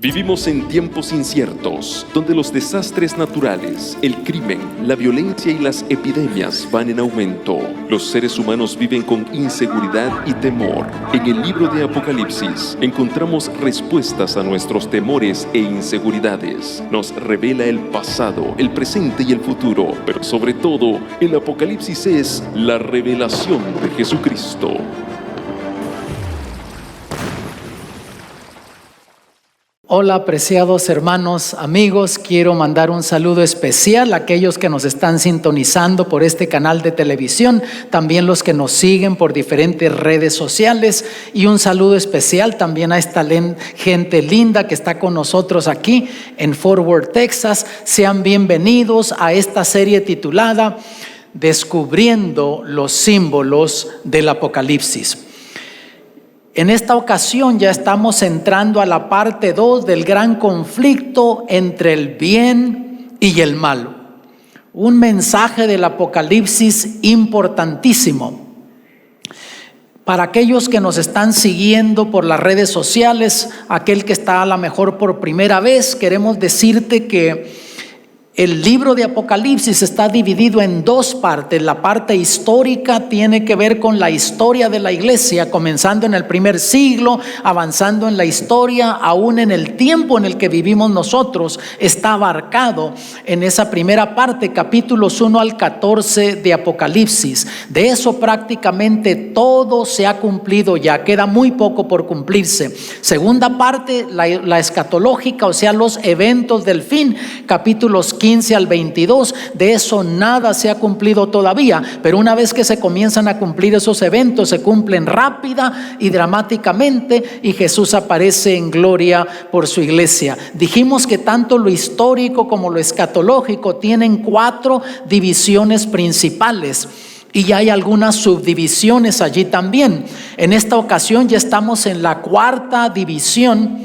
Vivimos en tiempos inciertos, donde los desastres naturales, el crimen, la violencia y las epidemias van en aumento. Los seres humanos viven con inseguridad y temor. En el libro de Apocalipsis encontramos respuestas a nuestros temores e inseguridades. Nos revela el pasado, el presente y el futuro, pero sobre todo, el Apocalipsis es la revelación de Jesucristo. Hola, apreciados hermanos, amigos, quiero mandar un saludo especial a aquellos que nos están sintonizando por este canal de televisión, también los que nos siguen por diferentes redes sociales, y un saludo especial también a esta gente linda que está con nosotros aquí en Fort Worth, Texas. Sean bienvenidos a esta serie titulada Descubriendo los símbolos del Apocalipsis. En esta ocasión ya estamos entrando a la parte 2 del gran conflicto entre el bien y el mal. Un mensaje del Apocalipsis importantísimo. Para aquellos que nos están siguiendo por las redes sociales, aquel que está a lo mejor por primera vez, queremos decirte que el libro de Apocalipsis está dividido en dos partes. La parte histórica tiene que ver con la historia de la iglesia, comenzando en el primer siglo, avanzando en la historia, aún en el tiempo en el que vivimos nosotros, está abarcado en esa primera parte, capítulos 1 al 14 de Apocalipsis. De eso prácticamente todo se ha cumplido ya, queda muy poco por cumplirse. Segunda parte, la escatológica, o sea, los eventos del fin, capítulos 15 al 22, de eso nada se ha cumplido todavía, pero una vez que se comienzan a cumplir esos eventos, se cumplen rápida y dramáticamente, y Jesús aparece en gloria por su iglesia. Dijimos que tanto lo histórico como lo escatológico tienen 4 divisiones principales, y ya hay algunas subdivisiones allí también. En esta ocasión ya estamos en la 4ª división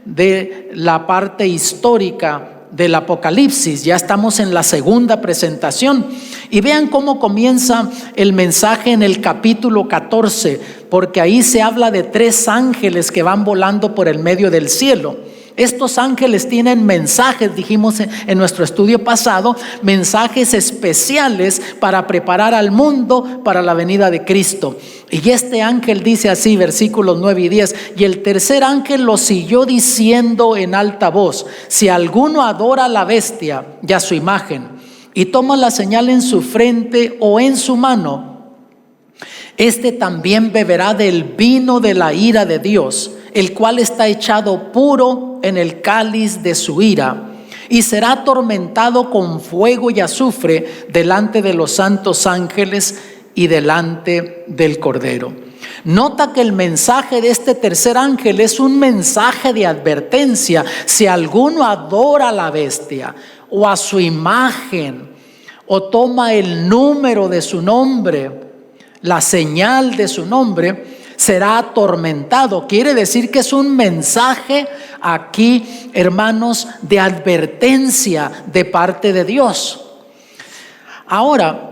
de la parte histórica del Apocalipsis. Ya estamos en la segunda presentación, y vean cómo comienza el mensaje en el capítulo 14, porque ahí se habla de 3 ángeles que van volando por el medio del cielo. Estos ángeles tienen mensajes, dijimos en nuestro estudio pasado, mensajes especiales para preparar al mundo para la venida de Cristo. Y este ángel dice así, versículos 9 y 10: y el tercer ángel lo siguió diciendo en alta voz: si alguno adora a la bestia y a su imagen, y toma la señal en su frente o en su mano, este también beberá del vino de la ira de Dios, el cual está echado puro en el cáliz de su ira, y será atormentado con fuego y azufre delante de los santos ángeles y delante del Cordero. Nota que el mensaje de este tercer ángel es un mensaje de advertencia. Si alguno adora a la bestia o a su imagen, o toma el número de su nombre, la señal de su nombre, será atormentado. Quiere decir que es un mensaje aquí, hermanos, de advertencia de parte de Dios. Ahora,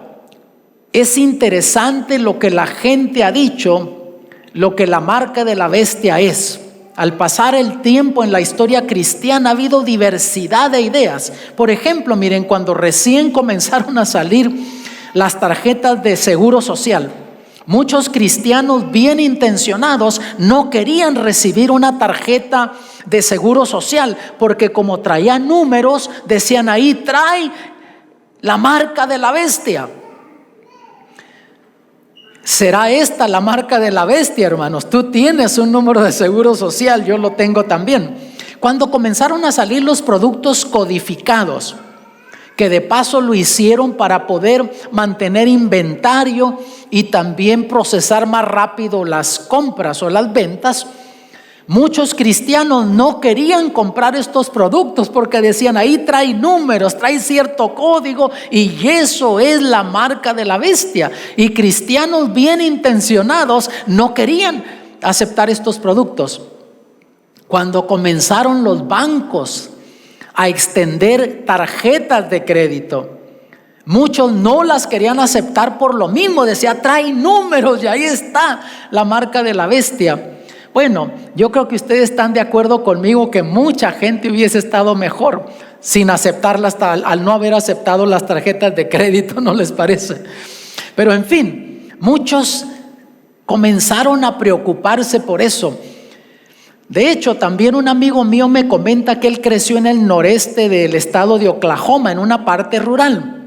es interesante lo que la gente ha dicho, lo que la marca de la bestia es. Al pasar el tiempo en la historia cristiana ha habido diversidad de ideas. Por ejemplo, miren, cuando recién comenzaron a salir las tarjetas de seguro social, muchos cristianos bien intencionados no querían recibir una tarjeta de seguro social, porque como traía números, decían ahí trae la marca de la bestia. ¿Será esta la marca de la bestia, hermanos? Tú tienes un número de seguro social, yo lo tengo también. Cuando comenzaron a salir los productos codificados, que de paso lo hicieron para poder mantener inventario y también procesar más rápido las compras o las ventas, muchos cristianos no querían comprar estos productos porque decían ahí trae números, trae cierto código, y eso es la marca de la bestia. Y cristianos bien intencionados no querían aceptar estos productos. Cuando comenzaron los bancos a extender tarjetas de crédito, muchos no las querían aceptar por lo mismo. Decía trae números, y ahí está la marca de la bestia. Bueno, yo creo que ustedes están de acuerdo conmigo que mucha gente hubiese estado mejor sin aceptarlas, al no haber aceptado las tarjetas de crédito, ¿no les parece? Pero en fin, muchos comenzaron a preocuparse por eso. De hecho, también un amigo mío me comenta que él creció en el noreste del estado de Oklahoma, en una parte rural.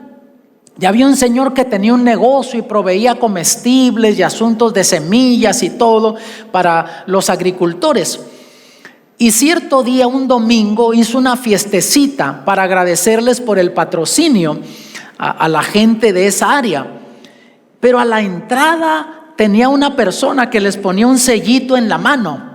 Ya había un señor que tenía un negocio y proveía comestibles y asuntos de semillas y todo para los agricultores. Y cierto día, un domingo, hizo una fiestecita para agradecerles por el patrocinio a la gente de esa área. Pero a la entrada tenía una persona que les ponía un sellito en la mano.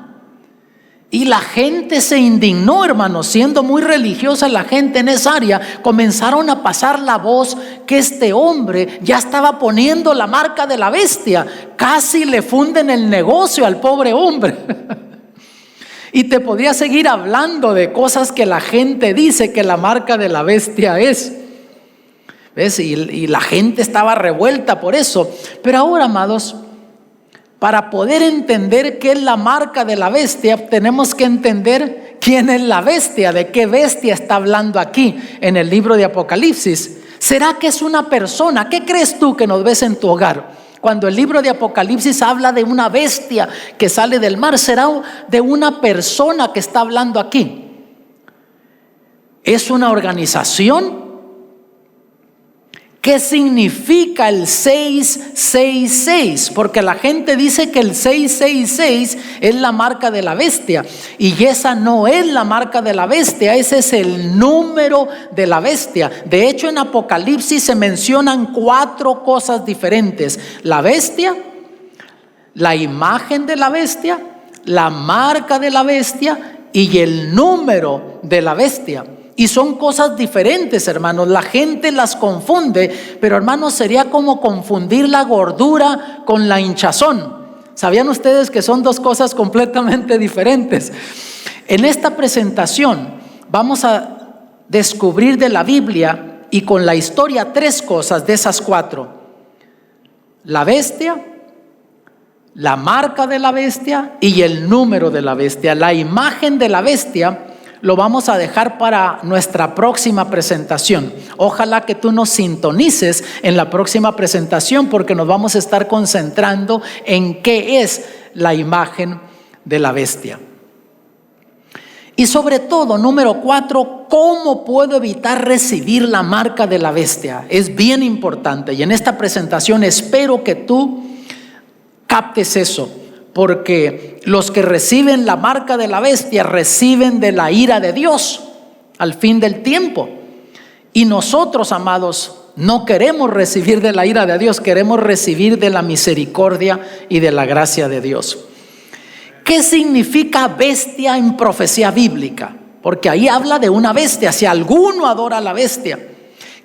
Y la gente se indignó, hermanos, siendo muy religiosa la gente en esa área. Comenzaron a pasar la voz que este hombre ya estaba poniendo la marca de la bestia. Casi le funden el negocio al pobre hombre. Y te podía seguir hablando de cosas que la gente dice que la marca de la bestia es. ¿Ves? Y la gente estaba revuelta por eso. Pero ahora, amados, para poder entender qué es la marca de la bestia, tenemos que entender quién es la bestia, de qué bestia está hablando aquí en el libro de Apocalipsis. ¿Será que es una persona? ¿Qué crees tú que nos ves en tu hogar? Cuando el libro de Apocalipsis habla de una bestia que sale del mar, ¿será de una persona que está hablando aquí? ¿Es una organización? ¿Qué significa el 666? Porque la gente dice que el 666 es la marca de la bestia, y esa no es la marca de la bestia, ese es el número de la bestia. De hecho, en Apocalipsis se mencionan 4 cosas diferentes: la bestia, la imagen de la bestia, la marca de la bestia y el número de la bestia. Y son cosas diferentes, hermanos. La gente las confunde, pero hermanos, sería como confundir la gordura con la hinchazón. ¿Sabían ustedes que son 2 cosas completamente diferentes? En esta presentación vamos a descubrir de la Biblia y con la historia 3 cosas de esas 4: la bestia, la marca de la bestia y el número de la bestia. La imagen de la bestia lo vamos a dejar para nuestra próxima presentación. Ojalá que tú nos sintonices en la próxima presentación, porque nos vamos a estar concentrando en qué es la imagen de la bestia. Y sobre todo, número 4, ¿cómo puedo evitar recibir la marca de la bestia? Es bien importante, y en esta presentación espero que tú captes eso. Porque los que reciben la marca de la bestia reciben de la ira de Dios al fin del tiempo. Y nosotros, amados, no queremos recibir de la ira de Dios, queremos recibir de la misericordia y de la gracia de Dios. ¿Qué significa bestia en profecía bíblica? Porque ahí habla de una bestia, si alguno adora a la bestia.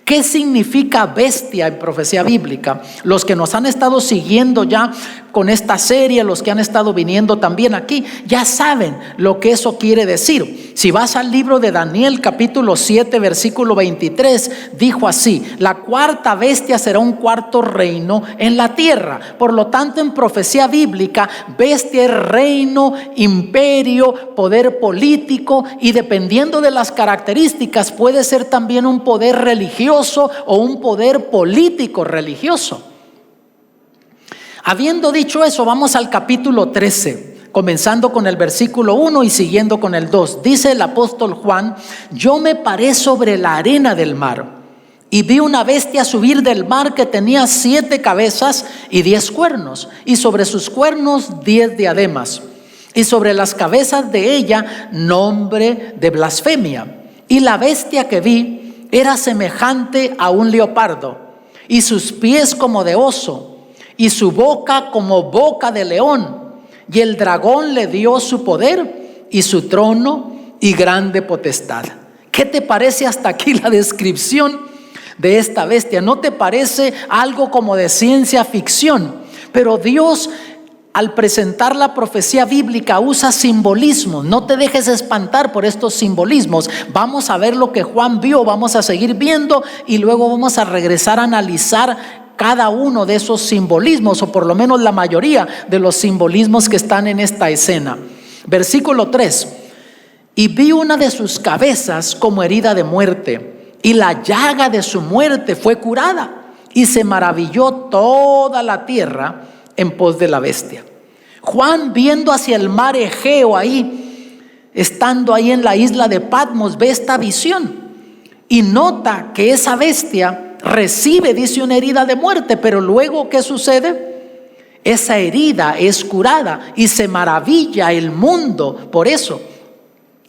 ¿Qué significa bestia en profecía bíblica? Los que nos han estado siguiendo ya con esta serie, los que han estado viniendo también aquí, ya saben lo que eso quiere decir. Si vas al libro de Daniel, capítulo 7, versículo 23, dijo así: la 4ª bestia será un 4º reino en la tierra. Por lo tanto, en profecía bíblica, bestia es reino, imperio, poder político, y dependiendo de las características puede ser también un poder religioso o un poder político religioso. Habiendo dicho eso, vamos al capítulo 13, comenzando con el versículo 1 y siguiendo con el 2. Dice el apóstol Juan: yo me paré sobre la arena del mar y vi una bestia subir del mar que tenía 7 cabezas y 10 cuernos, y sobre sus cuernos 10 diademas, y sobre las cabezas de ella nombre de blasfemia. Y la bestia que vi era semejante a un leopardo, y sus pies como de oso, y su boca como boca de león. Y el dragón le dio su poder y su trono y grande potestad. ¿Qué te parece hasta aquí la descripción de esta bestia? ¿No te parece algo como de ciencia ficción? Pero Dios, al presentar la profecía bíblica, usa simbolismos. No te dejes espantar por estos simbolismos. Vamos a ver lo que Juan vio, vamos a seguir viendo y luego vamos a regresar a analizar cada uno de esos simbolismos, o por lo menos la mayoría de los simbolismos que están en esta escena. Versículo 3: y vi una de sus cabezas como herida de muerte, y la llaga de su muerte fue curada, y se maravilló toda la tierra en pos de la bestia. Juan, viendo hacia el mar Egeo, ahí, estando ahí en la isla de Patmos, ve esta visión y nota que esa bestia recibe, dice, una herida de muerte, pero luego, ¿qué sucede? Esa herida es curada y se maravilla el mundo por eso.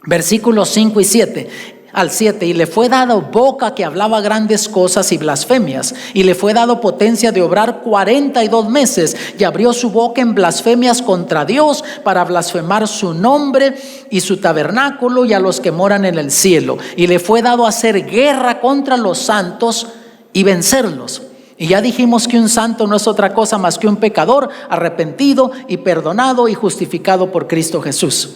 Versículos 5 y 7 al 7: y le fue dado boca que hablaba grandes cosas y blasfemias, y le fue dado potencia de obrar 42 meses, y abrió su boca en blasfemias contra Dios, para blasfemar su nombre y su tabernáculo y a los que moran en el cielo. Y le fue dado hacer guerra contra los santos y vencerlos. Y ya dijimos que un santo no es otra cosa más que un pecador arrepentido y perdonado y justificado por Cristo Jesús.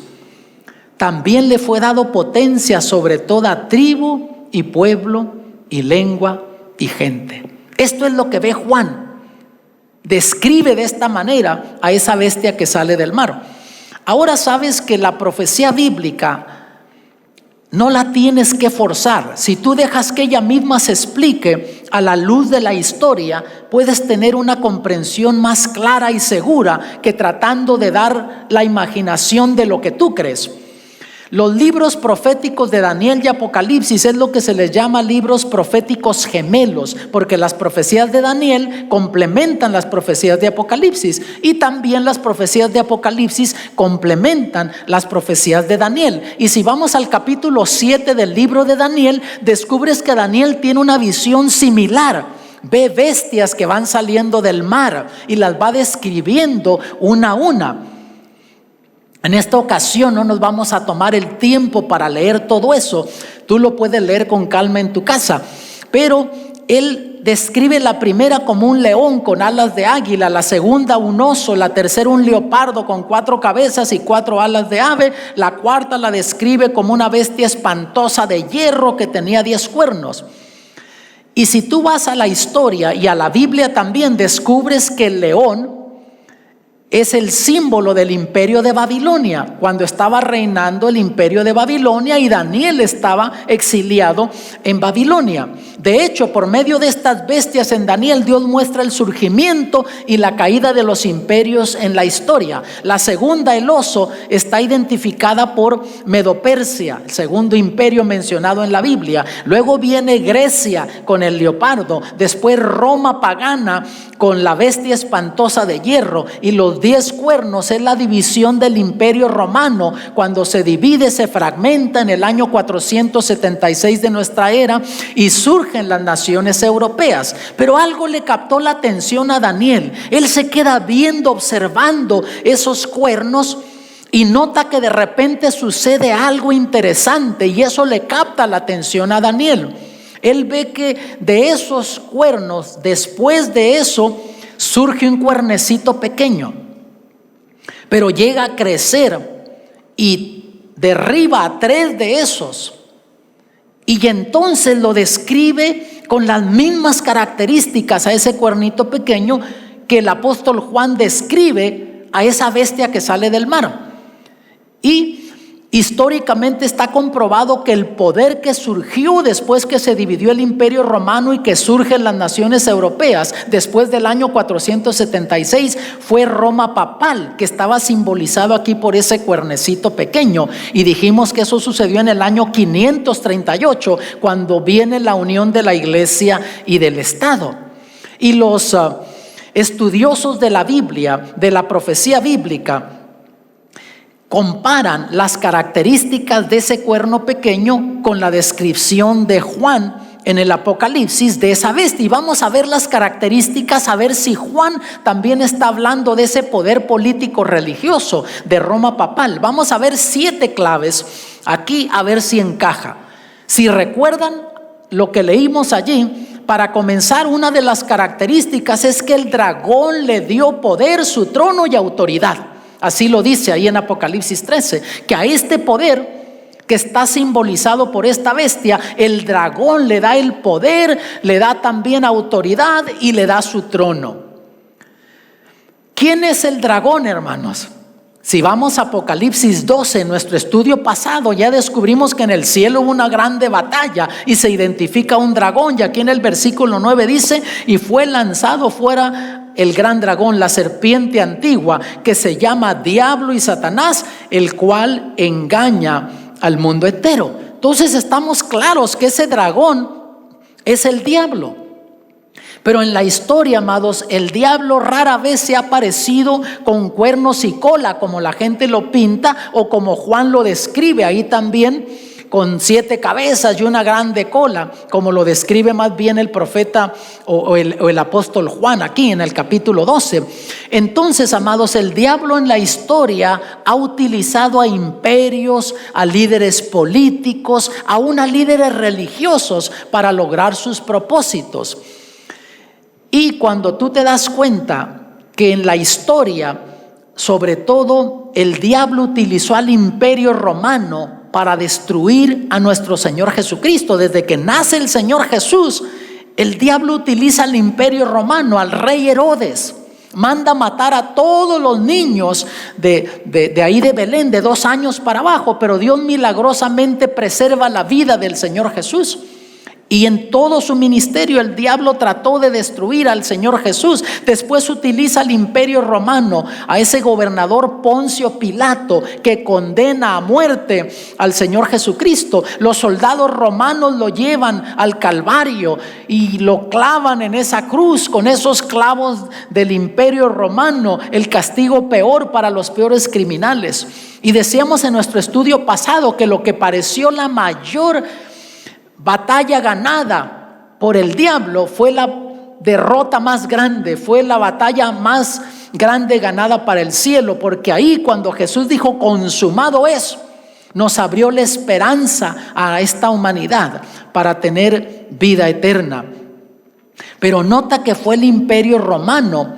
También le fue dado potencia sobre toda tribu y pueblo y lengua y gente. Esto es lo que ve Juan. Describe de esta manera a esa bestia que sale del mar. Ahora sabes que la profecía bíblica no la tienes que forzar. Si tú dejas que ella misma se explique a la luz de la historia, puedes tener una comprensión más clara y segura que tratando de dar la imaginación de lo que tú crees. Los libros proféticos de Daniel y Apocalipsis es lo que se les llama libros proféticos gemelos, porque las profecías de Daniel complementan las profecías de Apocalipsis, y también las profecías de Apocalipsis complementan las profecías de Daniel. Y si vamos al capítulo 7 del libro de Daniel, descubres que Daniel tiene una visión similar. Ve bestias que van saliendo del mar y las va describiendo una a una. En esta ocasión no nos vamos a tomar el tiempo para leer todo eso. Tú lo puedes leer con calma en tu casa. Pero él describe la primera como un león con alas de águila, la segunda un oso, la tercera un leopardo con 4 cabezas y 4 alas de ave, la cuarta la describe como una bestia espantosa de hierro que tenía 10 cuernos. Y si tú vas a la historia y a la Biblia también, descubres que el león es el símbolo del imperio de Babilonia, cuando estaba reinando el imperio de Babilonia y Daniel estaba exiliado en Babilonia. De hecho, por medio de estas bestias en Daniel, Dios muestra el surgimiento y la caída de los imperios en la historia. La segunda, el oso, está identificada por Medo-Persia, el segundo imperio mencionado en la Biblia. Luego viene Grecia con el leopardo, después Roma pagana con la bestia espantosa de hierro, y los 10 cuernos es la división del imperio romano. Cuando se divide, se fragmenta en el año 476 de nuestra era y surgen las naciones europeas. Pero algo le captó la atención a Daniel. Él se queda viendo, observando esos cuernos, y nota que de repente sucede algo interesante, y eso le capta la atención a Daniel. Él ve que de esos cuernos, después de eso, surge un cuernecito pequeño, pero llega a crecer y derriba a 3 de esos. Y entonces lo describe con las mismas características a ese cuernito pequeño que el apóstol Juan describe a esa bestia que sale del mar. Y históricamente está comprobado que el poder que surgió después que se dividió el imperio romano y que surgen las naciones europeas después del año 476 fue Roma papal, que estaba simbolizado aquí por ese cuernecito pequeño. Y dijimos que eso sucedió en el año 538, cuando viene la unión de la iglesia y del Estado. Y los estudiosos de la Biblia, de la profecía bíblica, comparan las características de ese cuerno pequeño con la descripción de Juan en el Apocalipsis de esa bestia. Y vamos a ver las características, a ver si Juan también está hablando de ese poder político religioso de Roma papal. Vamos a ver 7 claves aquí, a ver si encaja. Si recuerdan lo que leímos allí, para comenzar, una de las características es que el dragón le dio poder, su trono y autoridad. Así lo dice ahí en Apocalipsis 13, que a este poder que está simbolizado por esta bestia, el dragón le da el poder, le da también autoridad y le da su trono. ¿Quién es el dragón, hermanos? Si vamos a Apocalipsis 12, en nuestro estudio pasado, ya descubrimos que en el cielo hubo una grande batalla y se identifica un dragón. Y aquí en el versículo 9 dice: y fue lanzado fuera el gran dragón, la serpiente antigua, que se llama Diablo y Satanás, el cual engaña al mundo entero. Entonces estamos claros que ese dragón es el diablo. Pero en la historia, amados, el diablo rara vez se ha aparecido con cuernos y cola, como la gente lo pinta, o como Juan lo describe ahí también, con 7 cabezas y una grande cola, como lo describe más bien el profeta o el apóstol Juan aquí en el capítulo 12. Entonces, amados, el diablo en la historia ha utilizado a imperios, a líderes políticos, aún a líderes religiosos para lograr sus propósitos. Y cuando tú te das cuenta que en la historia, sobre todo, el diablo utilizó al imperio romano para destruir a nuestro Señor Jesucristo. Desde que nace el Señor Jesús, el diablo utiliza al imperio romano, al rey Herodes. Manda matar a todos los niños de ahí de Belén, de 2 años para abajo, pero Dios milagrosamente preserva la vida del Señor Jesús. Y en todo su ministerio el diablo trató de destruir al Señor Jesús. Después utiliza al imperio romano, a ese gobernador Poncio Pilato, que condena a muerte al Señor Jesucristo. Los soldados romanos lo llevan al Calvario y lo clavan en esa cruz con esos clavos del imperio romano, el castigo peor para los peores criminales. Y decíamos en nuestro estudio pasado que lo que pareció la mayor batalla ganada por el diablo fue la derrota más grande, fue la batalla más grande ganada para el cielo, porque ahí cuando Jesús dijo consumado es, nos abrió la esperanza a esta humanidad para tener vida eterna. Pero nota que fue el imperio romano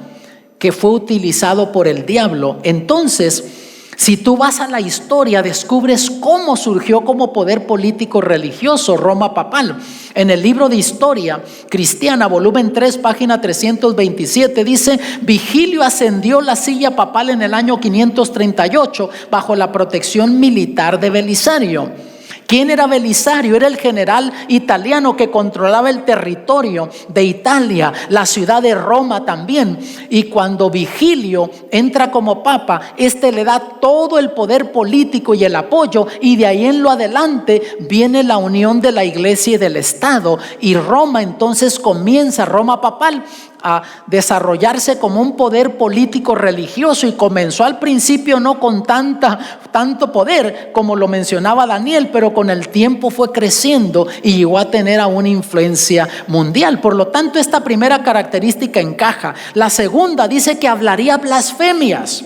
que fue utilizado por el diablo. Entonces, si tú vas a la historia, descubres cómo surgió como poder político religioso Roma papal. En el libro de Historia Cristiana, volumen 3, página 327, dice: Vigilio ascendió la silla papal en el año 538 bajo la protección militar de Belisario. ¿Quién era Belisario? Era el general italiano que controlaba el territorio de Italia, la ciudad de Roma también. Y cuando Vigilio entra como papa, este le da todo el poder político y el apoyo, y de ahí en lo adelante viene la unión de la iglesia y del Estado. Y Roma entonces comienza, Roma papal, a desarrollarse como un poder político religioso, y comenzó al principio no con tanto poder como lo mencionaba Daniel, pero con el tiempo fue creciendo y llegó a tener a una influencia mundial. Por lo tanto, esta primera característica encaja. La segunda dice que hablaría blasfemias,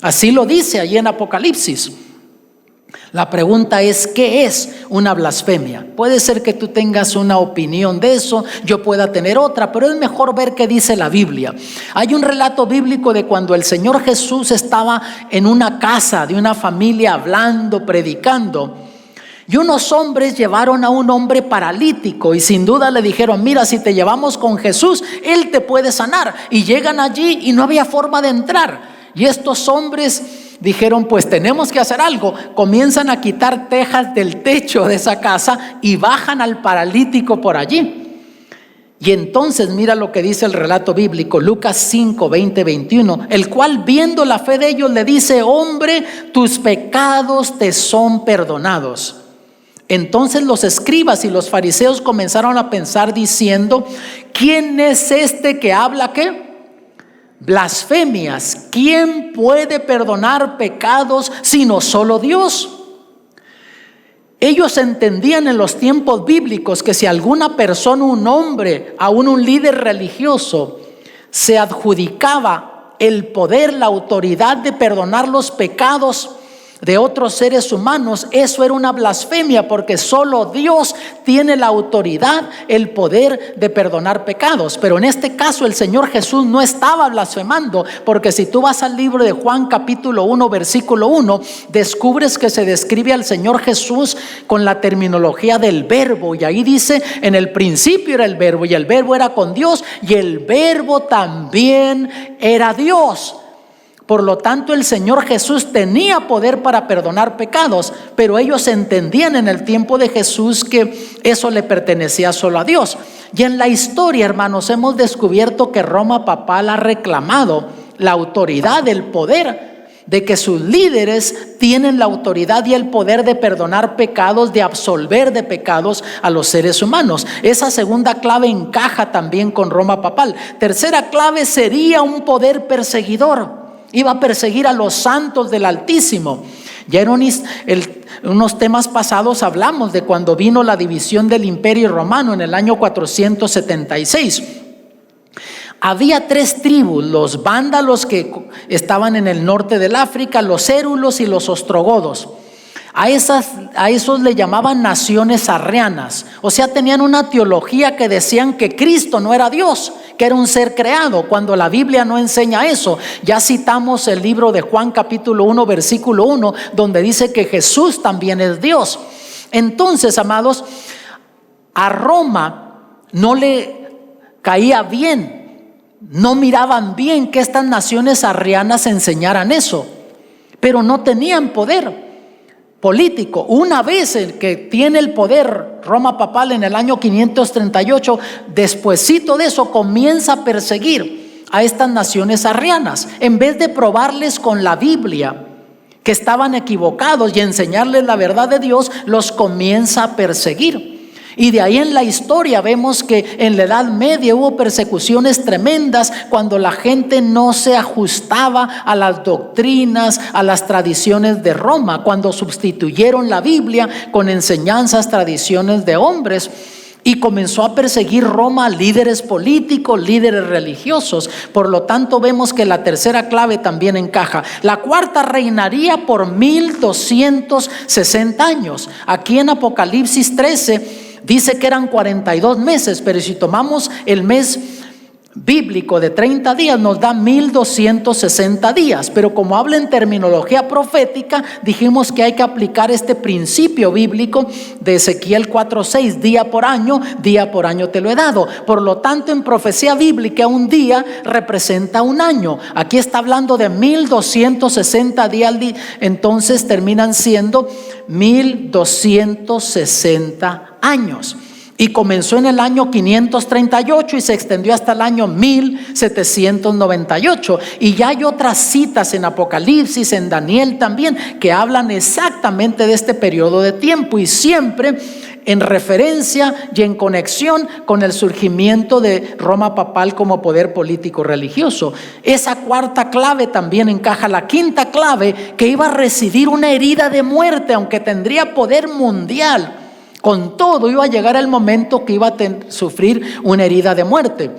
así lo dice allí en Apocalipsis. La pregunta es, ¿qué es una blasfemia? Puede ser que tú tengas una opinión de eso, yo pueda tener otra, pero es mejor ver qué dice la Biblia. Hay un relato bíblico de cuando el Señor Jesús estaba en una casa de una familia hablando, predicando, y unos hombres llevaron a un hombre paralítico y sin duda le dijeron: mira, si te llevamos con Jesús, Él te puede sanar. Y llegan allí y no había forma de entrar, y estos hombres dijeron: pues tenemos que hacer algo. Comienzan a quitar tejas del techo de esa casa y bajan al paralítico por allí. Y entonces mira lo que dice el relato bíblico, Lucas 5, 20, 21, el cual, viendo la fe de ellos, le dice: hombre, tus pecados te son perdonados. Entonces los escribas y los fariseos comenzaron a pensar diciendo: ¿quién es este que habla qué? Blasfemias. ¿Quién puede perdonar pecados sino solo Dios? Ellos entendían en los tiempos bíblicos que si alguna persona, un hombre, aún un líder religioso, se adjudicaba el poder, la autoridad de perdonar los pecados, de otros seres humanos, eso era una blasfemia, porque solo Dios tiene la autoridad, el poder de perdonar pecados. Pero en este caso el Señor Jesús no estaba blasfemando, porque si tú vas al libro de Juan capítulo 1 versículo 1, descubres que se describe al Señor Jesús con la terminología del verbo, y ahí dice: en el principio era el verbo, y el verbo era con Dios, y el verbo también era Dios. Por lo tanto, el Señor Jesús tenía poder para perdonar pecados, pero ellos entendían en el tiempo de Jesús que eso le pertenecía solo a Dios. Y en la historia, hermanos, hemos descubierto que Roma papal ha reclamado la autoridad, el poder, de que sus líderes tienen la autoridad y el poder de perdonar pecados, de absolver de pecados a los seres humanos. Esa segunda clave encaja también con Roma papal. Tercera clave sería un poder perseguidor. Iba a perseguir a los santos del Altísimo. Ya en unos temas pasados hablamos de cuando vino la división del Imperio Romano en el año 476. Había 3 tribus: los vándalos, que estaban en el norte del África, los érulos y los ostrogodos. A esos le llamaban naciones arrianas. O sea, tenían una teología que decían que Cristo no era Dios, que era un ser creado, cuando la Biblia no enseña eso. Ya citamos el libro de Juan capítulo 1 versículo 1, donde dice que Jesús también es Dios. Entonces, amados, a Roma no le caía bien, no miraban bien que estas naciones arrianas enseñaran eso, pero no tenían poder político. Una vez el que tiene el poder, Roma papal, en el año 538, despuesito de eso comienza a perseguir a estas naciones arrianas. En vez de probarles con la Biblia que estaban equivocados y enseñarles la verdad de Dios, los comienza a perseguir. Y de ahí en la historia vemos que en la Edad Media hubo persecuciones tremendas cuando la gente no se ajustaba a las doctrinas, a las tradiciones de Roma, cuando sustituyeron la Biblia con enseñanzas, tradiciones de hombres. Y comenzó a perseguir Roma líderes políticos, líderes religiosos. Por lo tanto, vemos que la tercera clave también encaja. La cuarta reinaría por 1260 años. Aquí en Apocalipsis 13 dice que eran 42 meses, pero si tomamos el mes bíblico de 30 días nos da 1260 días. Pero como habla en terminología profética, dijimos que hay que aplicar este principio bíblico de Ezequiel 4:6: día por año te lo he dado. Por lo tanto, en profecía bíblica un día representa un año. Aquí está hablando de 1260 días, entonces terminan siendo 1260 años. Y comenzó en el año 538 y se extendió hasta el año 1798. Y ya hay otras citas en Apocalipsis, en Daniel también, que hablan exactamente de este periodo de tiempo, y siempre en referencia y en conexión con el surgimiento de Roma papal como poder político religioso. Esa cuarta clave también encaja. La quinta clave, que iba a recibir una herida de muerte, aunque tendría poder mundial. Con todo, iba a llegar el momento que iba a sufrir una herida de muerte.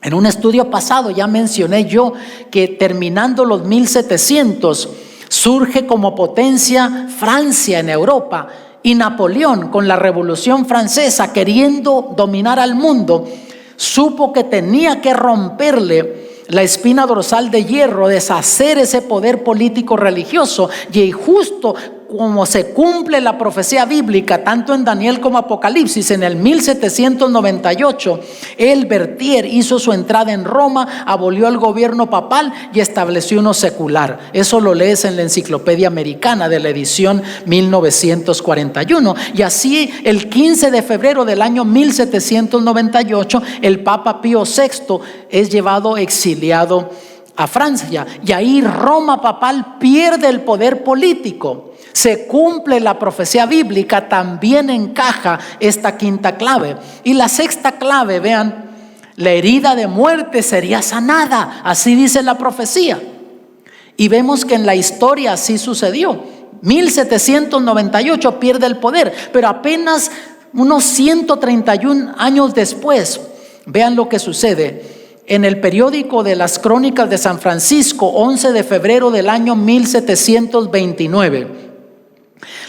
En un estudio pasado ya mencioné yo que terminando los 1700 surge como potencia Francia en Europa, y Napoleón, con la Revolución Francesa, queriendo dominar al mundo, supo que tenía que romperle la espina dorsal de hierro, deshacer ese poder político religioso. Y justo como se cumple la profecía bíblica tanto en Daniel como Apocalipsis, en el 1798 el Berthier hizo su entrada en Roma, abolió el gobierno papal y estableció uno secular. Eso lo lees en la Enciclopedia Americana de la edición 1941. Y así el 15 de febrero del año 1798 el Papa Pío VI es llevado exiliado a Francia, y ahí Roma papal pierde el poder político. Se cumple la profecía bíblica, también encaja esta quinta clave. Y la sexta clave, vean, la herida de muerte sería sanada, así dice la profecía. Y vemos que en la historia así sucedió. 1798 pierde el poder, pero apenas unos 131 años después, vean lo que sucede. en el periódico de las Crónicas de San Francisco, 11 de febrero del año 1729.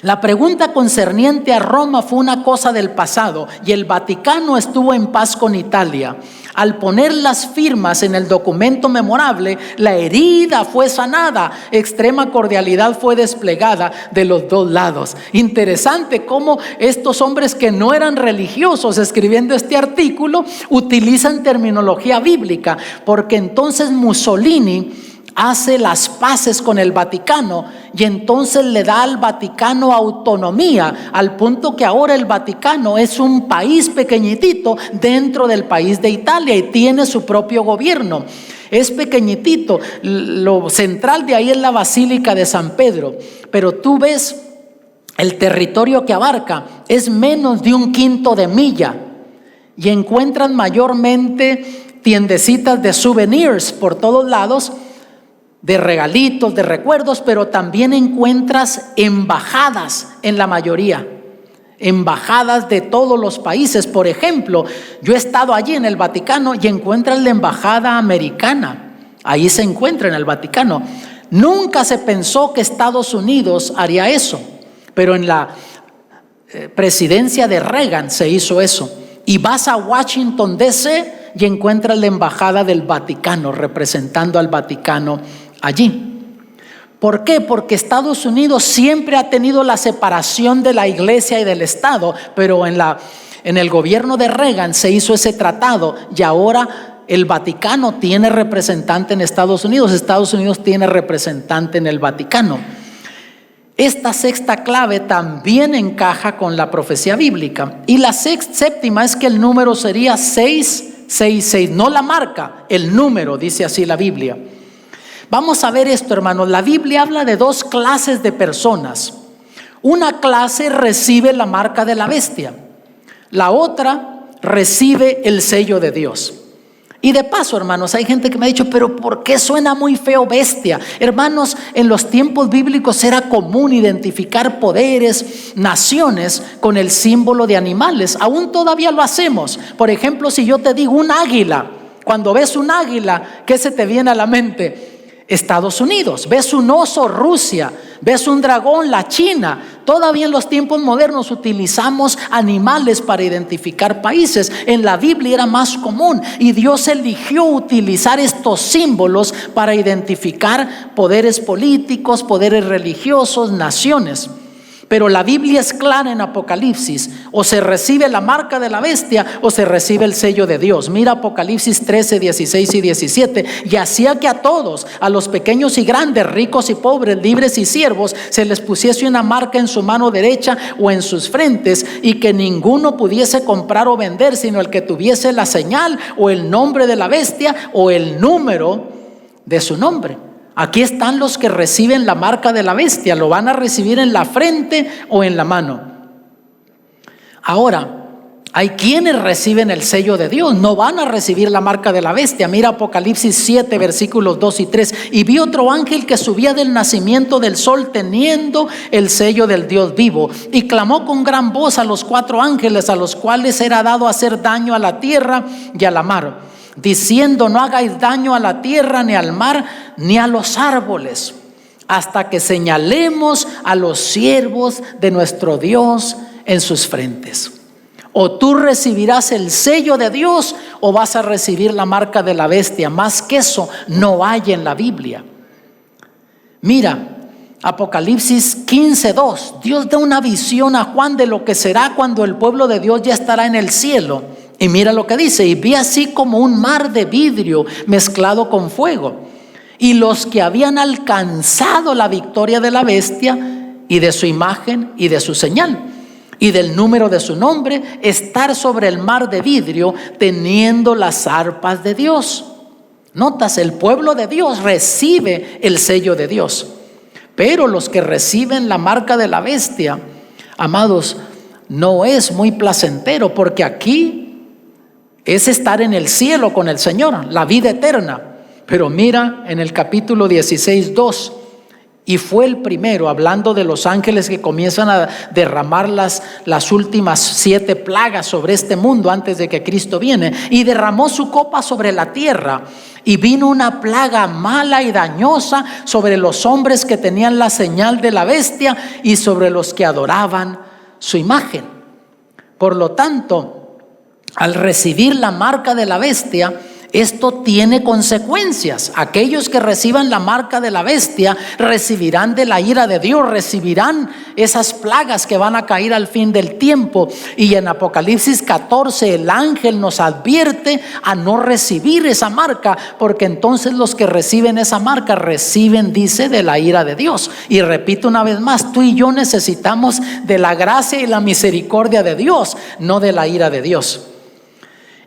La pregunta concerniente a Roma fue una cosa del pasado y el Vaticano estuvo en paz con Italia. Al poner las firmas en el documento memorable, la herida fue sanada, extrema cordialidad fue desplegada de los dos lados. Interesante cómo estos hombres que no eran religiosos escribiendo este artículo utilizan terminología bíblica, porque entonces Mussolini hace las paces con el Vaticano y entonces le da al Vaticano autonomía, al punto que ahora el Vaticano es un país pequeñitito dentro del país de Italia y tiene su propio gobierno. Es pequeñitito, lo central de ahí es la Basílica de San Pedro, pero tú ves el territorio que abarca, es menos de 1/5 de milla y encuentran mayormente tiendecitas de souvenirs por todos lados, de regalitos, de recuerdos, pero también encuentras embajadas en la mayoría, embajadas de todos los países. Por ejemplo, yo he estado allí en el Vaticano y encuentras la embajada americana, ahí se encuentra en el Vaticano. Nunca se pensó que Estados Unidos haría eso, pero en la presidencia de Reagan se hizo eso. Y vas a Washington DC y encuentras la embajada del Vaticano representando al Vaticano allí. ¿Por qué? Porque Estados Unidos siempre ha tenido la separación de la iglesia y del Estado, pero en el gobierno de Reagan se hizo ese tratado y ahora el Vaticano tiene representante en Estados Unidos tiene representante en el Vaticano. Esta sexta clave también encaja con la profecía bíblica. Y la séptima es que el número sería 666, no la marca, el número, dice así la Biblia. Vamos a ver esto, hermanos. La Biblia habla de dos clases de personas. Una clase recibe la marca de la bestia, la otra recibe el sello de Dios. Y de paso, hermanos, hay gente que me ha dicho, pero ¿por qué suena muy feo bestia? Hermanos, en los tiempos bíblicos era común identificar poderes, naciones con el símbolo de animales. Aún todavía lo hacemos. Por ejemplo, si yo te digo un águila, cuando ves un águila, ¿qué se te viene a la mente? Estados Unidos. Ves un oso, Rusia. Ves un dragón, la China. Todavía en los tiempos modernos utilizamos animales para identificar países. En la Biblia era más común y Dios eligió utilizar estos símbolos para identificar poderes políticos, poderes religiosos, naciones. Pero la Biblia es clara en Apocalipsis: o se recibe la marca de la bestia o se recibe el sello de Dios. Mira Apocalipsis 13, 16 y 17. Y hacía que a todos, a los pequeños y grandes, ricos y pobres, libres y siervos, se les pusiese una marca en su mano derecha o en sus frentes, y que ninguno pudiese comprar o vender sino el que tuviese la señal o el nombre de la bestia o el número de su nombre. Aquí están los que reciben la marca de la bestia. Lo van a recibir en la frente o en la mano. Ahora, hay quienes reciben el sello de Dios, no van a recibir la marca de la bestia. Mira Apocalipsis 7, versículos 2 y 3. Y vi otro ángel que subía del nacimiento del sol teniendo el sello del Dios vivo. Y clamó con gran voz a los 4 ángeles, a los cuales era dado hacer daño a la tierra y a la mar, diciendo: no hagáis daño a la tierra, ni al mar, ni a los árboles, hasta que señalemos a los siervos de nuestro Dios en sus frentes. O tú recibirás el sello de Dios o vas a recibir la marca de la bestia. Más que eso no hay en la Biblia. Mira Apocalipsis 15:2. Dios da una visión a Juan de lo que será cuando el pueblo de Dios ya estará en el cielo. Y mira lo que dice: y vi así como un mar de vidrio mezclado con fuego, y los que habían alcanzado la victoria de la bestia y de su imagen y de su señal y del número de su nombre, estar sobre el mar de vidrio teniendo las arpas de Dios. Notas, el pueblo de Dios recibe el sello de Dios, pero los que reciben la marca de la bestia, amados, no es muy placentero, porque aquí es estar en el cielo con el Señor, la vida eterna. Pero mira en el capítulo 16:2, Y fue el primero, hablando de los ángeles que comienzan a derramar las últimas 7 plagas sobre este mundo antes de que Cristo viene. Y derramó su copa sobre la tierra. Y vino una plaga mala y dañosa sobre los hombres que tenían la señal de la bestia y sobre los que adoraban su imagen. Por lo tanto, al recibir la marca de la bestia, esto tiene consecuencias. Aquellos que reciban la marca de la bestia recibirán de la ira de Dios, recibirán esas plagas que van a caer al fin del tiempo. Y en Apocalipsis 14 el ángel nos advierte a no recibir esa marca, porque entonces los que reciben esa marca reciben, dice, de la ira de Dios. Y repito una vez más, tú y yo necesitamos de la gracia y la misericordia de Dios, no de la ira de Dios.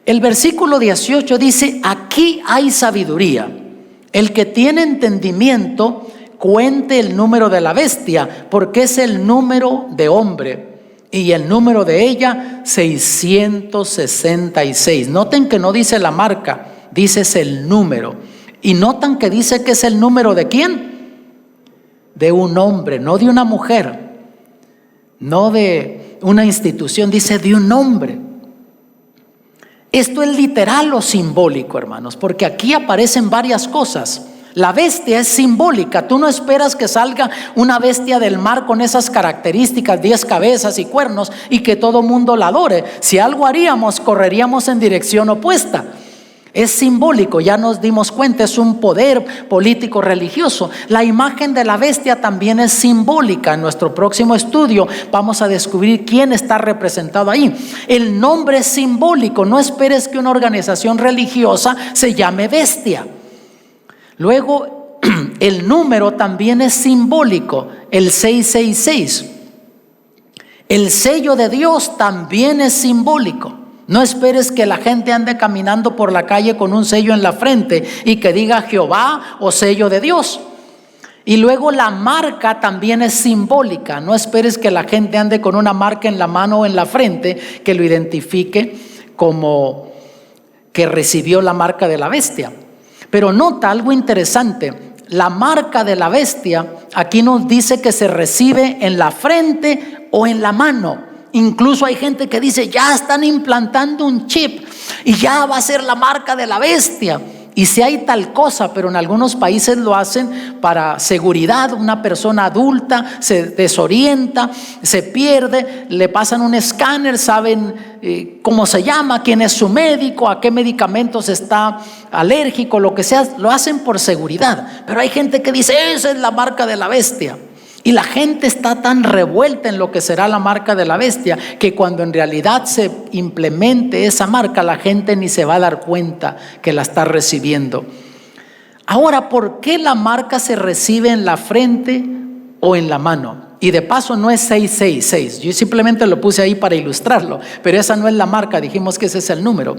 El versículo 18 dice: aquí hay sabiduría. El que tiene entendimiento cuente el número de la bestia, porque es el número de hombre, y el número de ella 666. Noten que no dice la marca, dice es el número. Y notan que dice que es el número de ¿quién? De un hombre, no de una mujer, no de una institución, dice de un hombre. Esto es literal o simbólico, hermanos, porque aquí aparecen varias cosas. La bestia es simbólica. Tú no esperas que salga una bestia del mar con esas características, 10 cabezas y cuernos, y que todo mundo la adore. Si algo haríamos, correríamos en dirección opuesta. Es simbólico, ya nos dimos cuenta, es un poder político religioso. La imagen de la bestia también es simbólica. En nuestro próximo estudio vamos a descubrir quién está representado ahí. El nombre es simbólico. No esperes que una organización religiosa se llame bestia. Luego, el número también es simbólico, el 666. El sello de Dios también es simbólico. No esperes que la gente ande caminando por la calle con un sello en la frente y que diga Jehová o sello de Dios. Y luego la marca también es simbólica. No esperes que la gente ande con una marca en la mano o en la frente que lo identifique como que recibió la marca de la bestia. Pero nota algo interesante. La marca de la bestia aquí nos dice que se recibe en la frente o en la mano. Incluso hay gente que dice, ya están implantando un chip y ya va a ser la marca de la bestia. Y si hay tal cosa, pero en algunos países lo hacen para seguridad. Una persona adulta se desorienta, se pierde, le pasan un escáner, saben cómo se llama, quién es su médico, a qué medicamentos está alérgico, lo que sea, lo hacen por seguridad. Pero hay gente que dice, esa es la marca de la bestia. Y la gente está tan revuelta en lo que será la marca de la bestia, que cuando en realidad se implemente esa marca, la gente ni se va a dar cuenta que la está recibiendo. Ahora, ¿por qué la marca se recibe en la frente o en la mano? Y de paso no es 666, yo simplemente lo puse ahí para ilustrarlo, pero esa no es la marca, dijimos que ese es el número.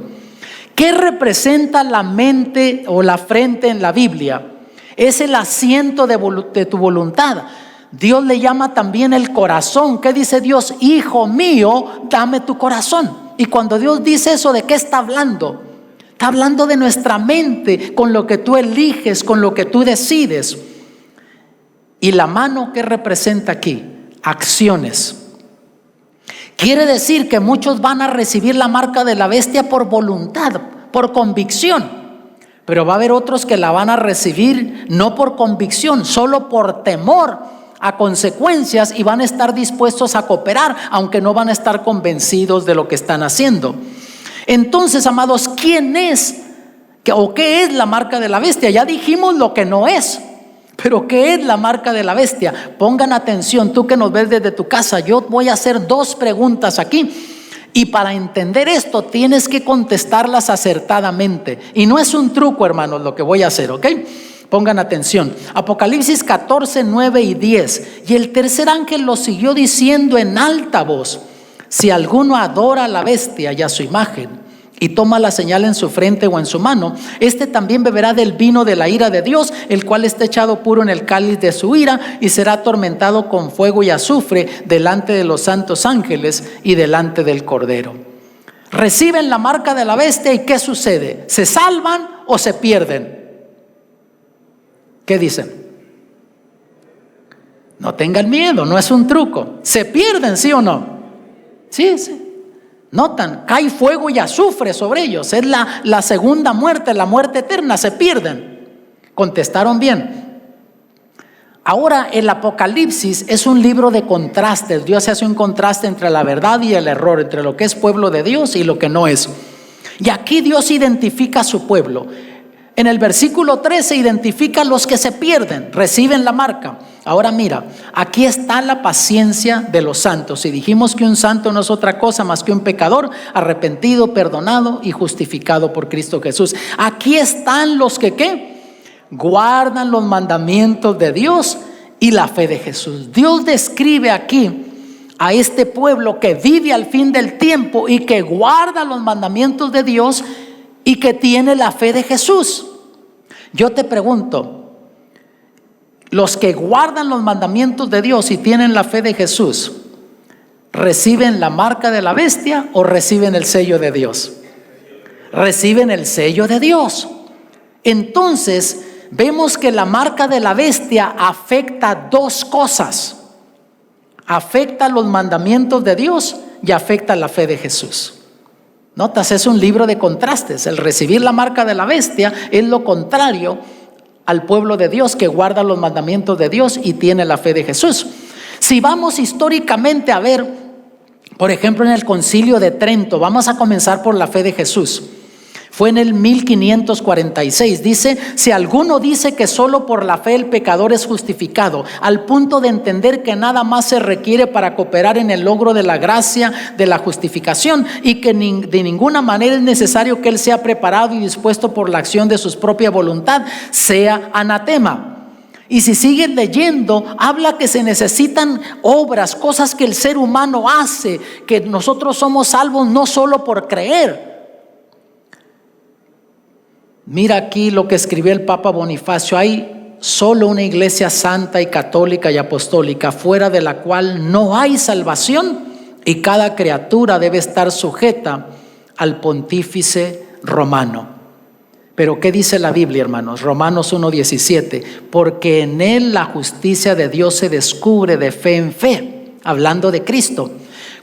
¿Qué representa la mente o la frente en la Biblia? Es el asiento de tu voluntad. Dios le llama también el corazón. ¿Qué dice Dios? Hijo mío, dame tu corazón. Y cuando Dios dice eso, ¿de qué está hablando? Está hablando de nuestra mente, con lo que tú eliges, con lo que tú decides. Y la mano, ¿qué representa aquí? Acciones. Quiere decir que muchos van a recibir la marca de la bestia por voluntad, por convicción. Pero va a haber otros que la van a recibir no por convicción, solo por temor a consecuencias, y van a estar dispuestos a cooperar, aunque no van a estar convencidos de lo que están haciendo. Entonces, amados, ¿quién es o qué es la marca de la bestia? Ya dijimos lo que no es, pero ¿qué es la marca de la bestia? Pongan atención, tú que nos ves desde tu casa, yo voy a hacer 2 preguntas aquí. Y para entender esto tienes que contestarlas acertadamente. Y no es un truco, hermanos, lo que voy a hacer, ¿ok? Pongan atención. Apocalipsis 14, 9 y 10. Y el tercer ángel lo siguió diciendo en alta voz: si alguno adora a la bestia y a su imagen, y toma la señal en su frente o en su mano, este también beberá del vino de la ira de Dios, el cual está echado puro en el cáliz de su ira, y será atormentado con fuego y azufre delante de los santos ángeles y delante del Cordero. Reciben la marca de la bestia, ¿y qué sucede? ¿Se salvan o se pierden? ¿Qué dicen? No tengan miedo, no es un truco. ¿Se pierden, sí o no? Sí, sí. Notan, cae fuego y azufre sobre ellos. Es la segunda muerte, la muerte eterna. Se pierden. Contestaron bien. Ahora el Apocalipsis es un libro de contrastes. Dios hace un contraste entre la verdad y el error, entre lo que es pueblo de Dios y lo que no es. Y aquí Dios identifica a su pueblo. En el versículo 13 identifica a los que se pierden, reciben la marca. Ahora mira, aquí está la paciencia de los santos. Y dijimos que un santo no es otra cosa más que un pecador arrepentido, perdonado y justificado por Cristo Jesús. Aquí están los que ¿qué? Guardan los mandamientos de Dios y la fe de Jesús. Dios describe aquí a este pueblo que vive al fin del tiempo y que guarda los mandamientos de Dios y que tiene la fe de Jesús. Yo te pregunto, los que guardan los mandamientos de Dios y tienen la fe de Jesús, ¿reciben la marca de la bestia o reciben el sello de Dios? Reciben el sello de Dios. Entonces vemos que la marca de la bestia afecta dos cosas. Afecta los mandamientos de Dios y afecta la fe de Jesús. Notas, es un libro de contrastes. El recibir la marca de la bestia es lo contrario al pueblo de Dios que guarda los mandamientos de Dios y tiene la fe de Jesús. Si vamos históricamente a ver, por ejemplo, en el Concilio de Trento, vamos a comenzar por la fe de Jesús. Fue en el 1546. Dice, si alguno dice que solo por la fe el pecador es justificado, al punto de entender que nada más se requiere para cooperar en el logro de la gracia de la justificación y que de ninguna manera es necesario que él sea preparado y dispuesto por la acción de su propia voluntad, sea anatema. Y si siguen leyendo, habla que se necesitan obras, cosas que el ser humano hace, que nosotros somos salvos no solo por creer. Mira aquí lo que escribió el Papa Bonifacio. Hay solo una iglesia santa y católica y apostólica, fuera de la cual no hay salvación, y cada criatura debe estar sujeta al pontífice romano. Pero ¿qué dice la Biblia, hermanos? Romanos 1:17, porque en él la justicia de Dios se descubre de fe en fe, hablando de Cristo.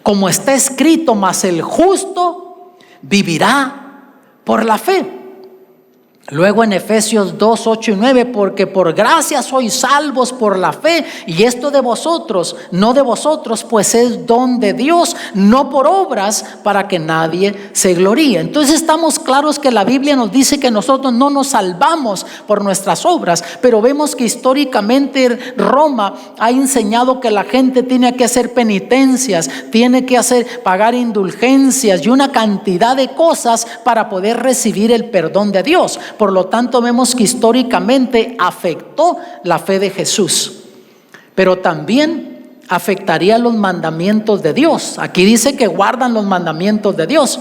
Como está escrito, mas el justo vivirá por la fe. Luego en Efesios 2, 8 y 9, porque por gracia sois salvos por la fe, y esto de vosotros, no de vosotros, pues es don de Dios, no por obras, para que nadie se gloríe. Entonces estamos claros que la Biblia nos dice que nosotros no nos salvamos por nuestras obras, pero vemos que históricamente Roma ha enseñado que la gente tiene que hacer penitencias, tiene que pagar indulgencias y una cantidad de cosas para poder recibir el perdón de Dios. Por lo tanto, vemos que históricamente afectó la fe de Jesús, pero también afectaría los mandamientos de Dios. Aquí dice que guardan los mandamientos de Dios.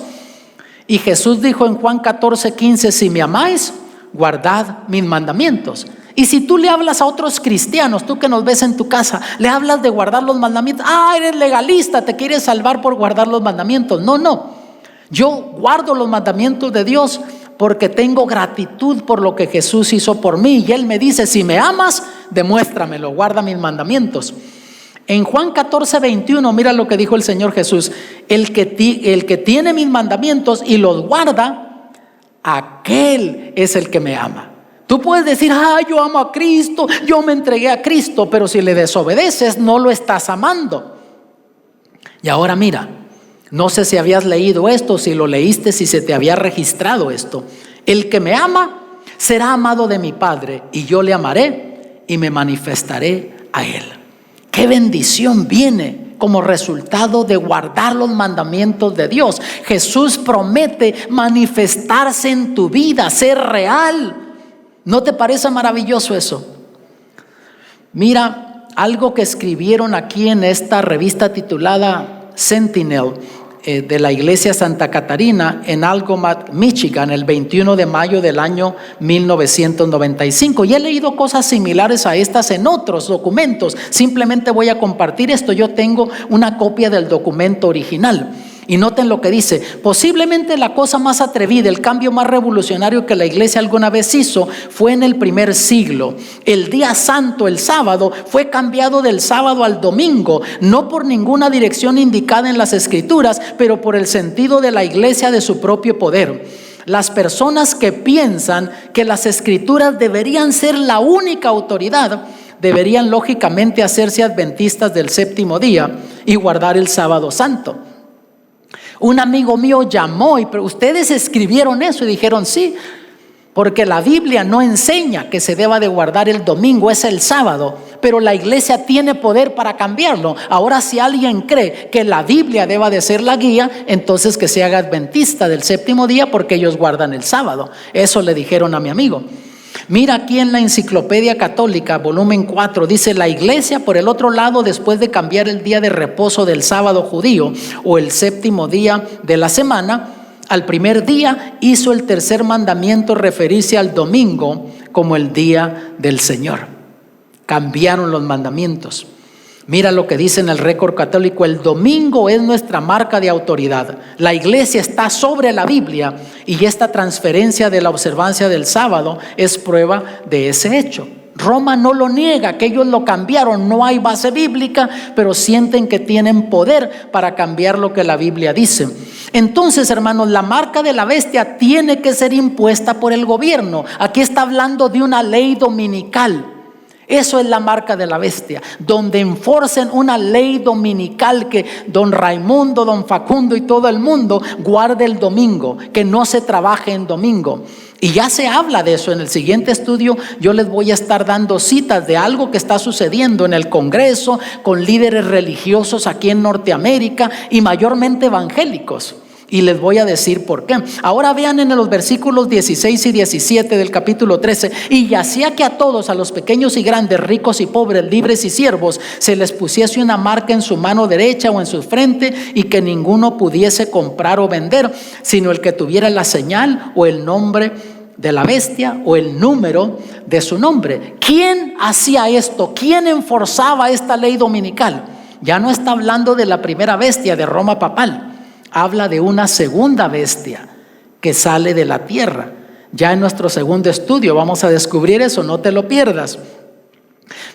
Y Jesús dijo en Juan 14:15, si me amáis, guardad mis mandamientos. Y si tú le hablas a otros cristianos, tú que nos ves en tu casa, le hablas de guardar los mandamientos, eres legalista, te quieres salvar por guardar los mandamientos. No, yo guardo los mandamientos de Dios porque tengo gratitud por lo que Jesús hizo por mí. Y Él me dice, si me amas, demuéstramelo, guarda mis mandamientos. En Juan 14:21, mira lo que dijo el Señor Jesús. El que tiene mis mandamientos y los guarda, aquel es el que me ama. Tú puedes decir, yo amo a Cristo, yo me entregué a Cristo, pero si le desobedeces, no lo estás amando. Y ahora mira, no sé si habías leído esto, si lo leíste, si se te había registrado esto. El que me ama será amado de mi Padre, y yo le amaré y me manifestaré a él. Qué bendición viene como resultado de guardar los mandamientos de Dios. Jesús promete manifestarse en tu vida, ser real. ¿No te parece maravilloso eso? Mira algo que escribieron aquí en esta revista titulada Sentinel, de la iglesia Santa Catarina en Algomat, Michigan, el 21 de mayo del año 1995. Y he leído cosas similares a estas en otros documentos. Simplemente voy a compartir esto. Yo tengo una copia del documento original. Y noten lo que dice: posiblemente la cosa más atrevida, el cambio más revolucionario que la iglesia alguna vez hizo fue en el primer siglo. El día santo, el sábado, fue cambiado del sábado al domingo, no por ninguna dirección indicada en las escrituras, pero por el sentido de la iglesia de su propio poder. Las personas que piensan que las escrituras deberían ser la única autoridad, deberían lógicamente hacerse adventistas del séptimo día y guardar el sábado santo. Un amigo mío llamó y ustedes escribieron eso y dijeron sí, porque la Biblia no enseña que se deba de guardar el domingo, es el sábado, pero la iglesia tiene poder para cambiarlo. Ahora, si alguien cree que la Biblia deba de ser la guía, entonces que se haga adventista del séptimo día porque ellos guardan el sábado. Eso le dijeron a mi amigo. Mira aquí en la Enciclopedia Católica, volumen 4, dice: la iglesia, por el otro lado, después de cambiar el día de reposo del sábado judío o el séptimo día de la semana, al primer día hizo el tercer mandamiento referirse al domingo como el día del Señor. Cambiaron los mandamientos. Mira lo que dice en el Récord Católico: el domingo es nuestra marca de autoridad. La iglesia está sobre la Biblia y esta transferencia de la observancia del sábado es prueba de ese hecho. Roma no lo niega, que ellos lo cambiaron, no hay base bíblica, pero sienten que tienen poder para cambiar lo que la Biblia dice. Entonces, hermanos, la marca de la bestia tiene que ser impuesta por el gobierno. Aquí está hablando de una ley dominical. Eso es la marca de la bestia, donde enforcen una ley dominical, que don Raimundo, don Facundo y todo el mundo guarde el domingo, que no se trabaje en domingo. Y ya se habla de eso. En el siguiente estudio yo les voy a estar dando citas de algo que está sucediendo en el Congreso con líderes religiosos aquí en Norteamérica y mayormente evangélicos. Y les voy a decir por qué. Ahora vean en los versículos 16 y 17 del capítulo 13. Y hacía que a todos, a los pequeños y grandes, ricos y pobres, libres y siervos, se les pusiese una marca en su mano derecha o en su frente, y que ninguno pudiese comprar o vender, sino el que tuviera la señal o el nombre de la bestia o el número de su nombre. ¿Quién hacía esto? ¿Quién enforzaba esta ley dominical? Ya no está hablando de la primera bestia de Roma papal. Habla de una segunda bestia que sale de la tierra. Ya en nuestro segundo estudio vamos a descubrir eso, no te lo pierdas.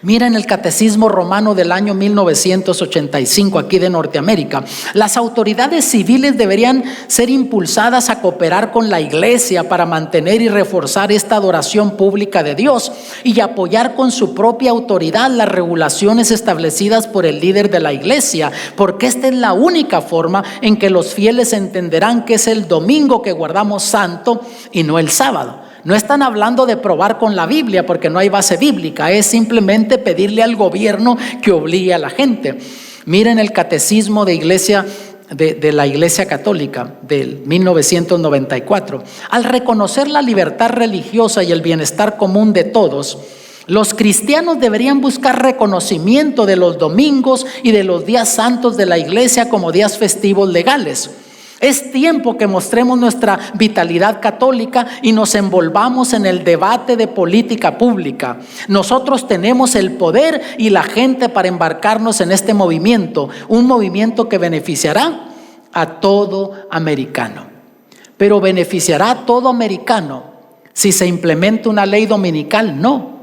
Mira en el Catecismo Romano del año 1985, aquí de Norteamérica: las autoridades civiles deberían ser impulsadas a cooperar con la iglesia para mantener y reforzar esta adoración pública de Dios y apoyar con su propia autoridad las regulaciones establecidas por el líder de la iglesia, porque esta es la única forma en que los fieles entenderán que es el domingo que guardamos santo y no el sábado. No están hablando de probar con la Biblia porque no hay base bíblica, es simplemente pedirle al gobierno que obligue a la gente. Miren el Catecismo de la Iglesia Católica del 1994. Al reconocer la libertad religiosa y el bienestar común de todos, los cristianos deberían buscar reconocimiento de los domingos y de los días santos de la iglesia como días festivos legales. Es tiempo que mostremos nuestra vitalidad católica y nos envolvamos en el debate de política pública. Nosotros tenemos el poder y la gente para embarcarnos en este movimiento, un movimiento que beneficiará a todo americano. Pero ¿beneficiará a todo americano si se implementa una ley dominical? No.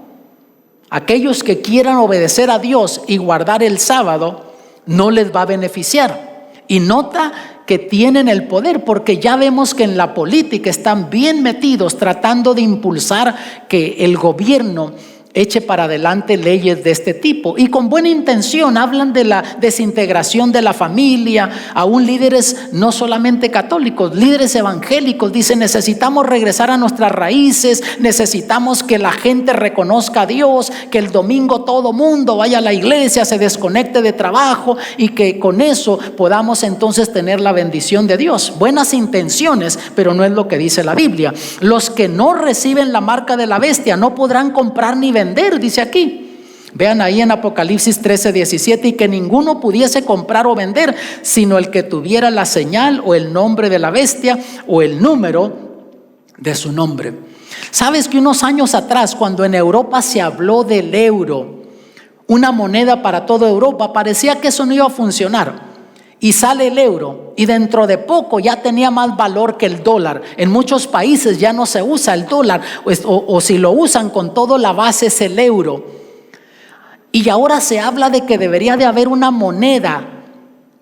Aquellos que quieran obedecer a Dios y guardar el sábado no les va a beneficiar. Y nota que tienen el poder, porque ya vemos que en la política están bien metidos tratando de impulsar que el gobierno eche para adelante leyes de este tipo, y con buena intención hablan de la desintegración de la familia. Aún líderes no solamente católicos, líderes evangélicos dicen: necesitamos regresar a nuestras raíces, necesitamos que la gente reconozca a Dios, que el domingo todo mundo vaya a la iglesia, se desconecte de trabajo y que con eso podamos entonces tener la bendición de Dios. Buenas intenciones, pero no es lo que dice la Biblia. Los que no reciben la marca de la bestia no podrán comprar ni vender, dice aquí. Vean ahí en Apocalipsis 13:17: y que ninguno pudiese comprar o vender, sino el que tuviera la señal o el nombre de la bestia o el número de su nombre. Sabes que unos años atrás, cuando en Europa se habló del euro, una moneda para toda Europa, parecía que eso no iba a funcionar. y sale el euro, y dentro de poco ya tenía más valor que el dólar. En muchos países ya no se usa el dólar, o si lo usan, con todo la base es el euro. Y ahora se habla de que debería de haber una moneda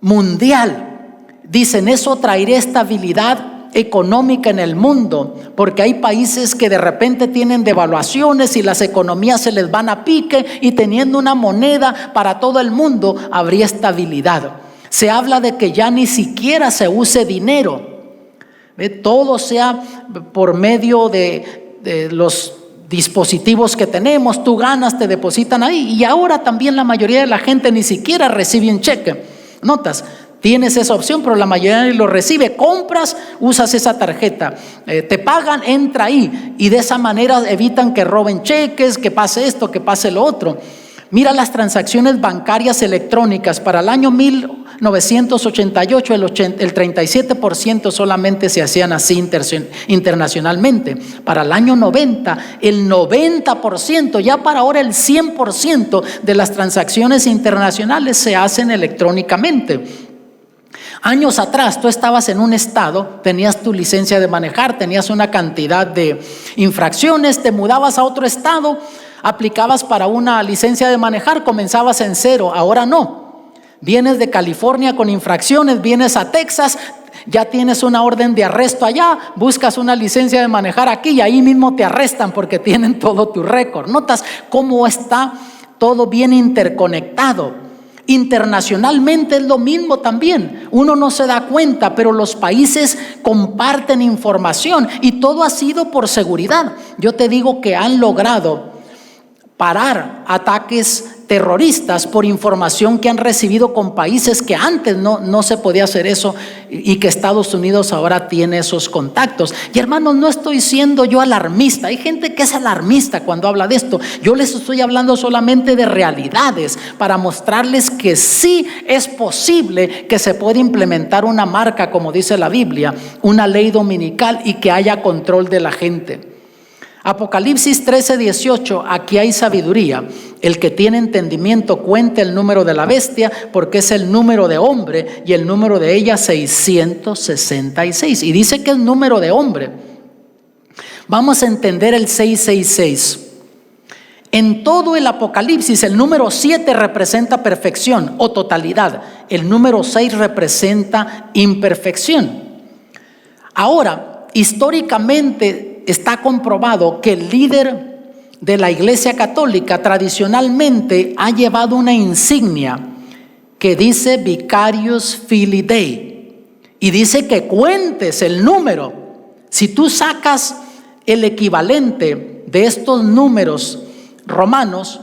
mundial. Dicen, eso traería estabilidad económica en el mundo, porque hay países que de repente tienen devaluaciones y las economías se les van a pique, y teniendo una moneda para todo el mundo habría estabilidad. Se habla de que ya ni siquiera se use dinero, todo sea por medio de los dispositivos que tenemos. Tú ganas, te depositan ahí, y ahora también la mayoría de la gente ni siquiera recibe un cheque. ¿Notas? Tienes esa opción, pero la mayoría lo recibe. Compras, usas esa tarjeta, te pagan, entra ahí, y de esa manera evitan que roben cheques, que pase esto, que pase lo otro. Mira las transacciones bancarias electrónicas. Para el año 1988 el 37% solamente se hacían así internacionalmente. Para el año 90 el 90%, ya para ahora el 100% de las transacciones internacionales se hacen electrónicamente. Años atrás tú estabas en un estado, tenías tu licencia de manejar, tenías una cantidad de infracciones, te mudabas a otro estado, aplicabas para una licencia de manejar, comenzabas en cero. Ahora no, vienes de California con infracciones, vienes a Texas, ya tienes una orden de arresto allá, buscas una licencia de manejar aquí y ahí mismo te arrestan porque tienen todo tu récord. ¿Notas cómo está todo bien interconectado? Internacionalmente es lo mismo también. Uno no se da cuenta, pero los países comparten información, y todo ha sido por seguridad. Yo te digo que han logrado parar ataques terroristas por información que han recibido con países que antes no se podía hacer eso, y que Estados Unidos ahora tiene esos contactos. Y hermanos, no estoy siendo yo alarmista. Hay gente que es alarmista cuando habla de esto. Yo les estoy hablando solamente de realidades para mostrarles que sí es posible que se pueda implementar una marca, como dice la Biblia, una ley dominical, y que haya control de la gente. Apocalipsis 13:18, aquí hay sabiduría. El que tiene entendimiento cuente el número de la bestia, porque es el número de hombre, y el número de ella 666. Y dice que es número de hombre. Vamos a entender el 666. En todo el Apocalipsis, el número 7 representa perfección o totalidad. El número 6 representa imperfección. Ahora, históricamente está comprobado que el líder de la Iglesia Católica tradicionalmente ha llevado una insignia que dice Vicarius Filii Dei, y dice que cuentes el número. Si tú sacas el equivalente de estos números romanos,